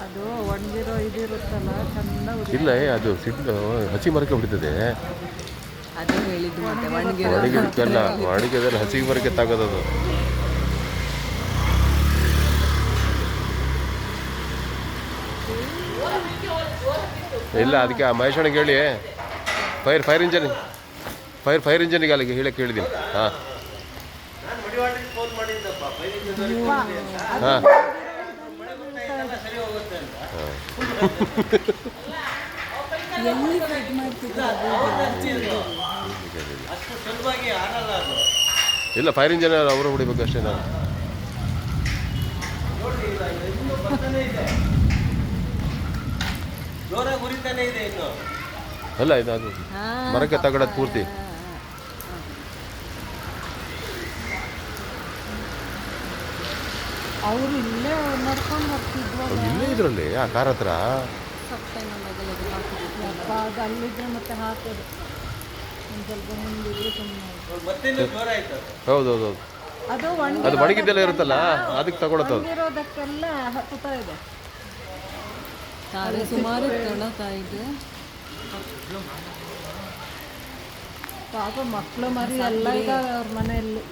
ಅದು ಒಣಗಿರೋ ಇದಿರುತ್ತಲ್ಲ ಚಂದ ಇಲ್ಲ ಅದು ಸಿಟ್ಟು ಹಸಿ ಮರಕ್ಕೆ ಬಿಡ್ತದೆ. ಅದೇ ಹೇಳಿದ್ದು ಮತ್ತೆ ಒಣಗಿರೋ ಒಣಗಿದಕ್ಕೆಲ್ಲ ಒಣಗಿದ್ರೆ ಹಸಿ ಮರಕ್ಕೆ ತಾಗೋದದು. ಇಲ್ಲ ಅದಕ್ಕೆ ಆ ಮಹೇಶನಿಗೆ ಹೇಳಿ ಫೈರ್ ಇಂಜನಿಗೆ ಅಲ್ಲಿಗೆ ಹೇಳಕ್ಕೆ ಹೇಳಿದ್ದೀನಿ. ಹಾಂ ಹಾಂ ಎಲ್ಲಿ ಕಟ್ ಮಾಡ್ತಿದ್ರು ಇಲ್ಲ ಫೈರ್ ಇಂಜಿನ್ ಅವರು ಹೊಡಿಬೇಕು ಅಷ್ಟೇ. ನಾನು ಅಲ್ಲ ಇದು ಅದು ಮರಕ್ಕೆ ತಗೊಳ್ಳೋದು ಪೂರ್ತಿ. ಅವರು ಇಲ್ಲೇ ನಡ್ಕೊಂಡು ಬರ್ತಿದ್ರು. ಇಲ್ಲೇ ಇದರಲ್ಲಿ ಆ ಕಾರ್ ಹತ್ರ ಅದು ಅಲ್ಲಿದ್ರೆ ಮತ್ತೆ ಹಾಕೋದು ಒಂದು ಸ್ವಲ್ಪ ಮುಂದಿದ್ರೆ ಸುಮ್ಮನೆ. ಹೌದೌದು ಅದು ಅದು ಒಣಗಿದ್ದೆಲ್ಲ ಇರುತ್ತಲ್ಲ ಅದಕ್ಕೆ ತಗೊಳತ್ತದು. ಒಣಗಿರೋದಕ್ಕೆಲ್ಲ ಹತ್ತುತ್ತಾ ಇದೆ. ಸುಮಾರು ಇದೆ. ಪಾಪ ಮಕ್ಕಳು ಮರಿ ಎಲ್ಲ ಇದ್ದಾವೆ ಅವ್ರ ಮನೆಯಲ್ಲಿ.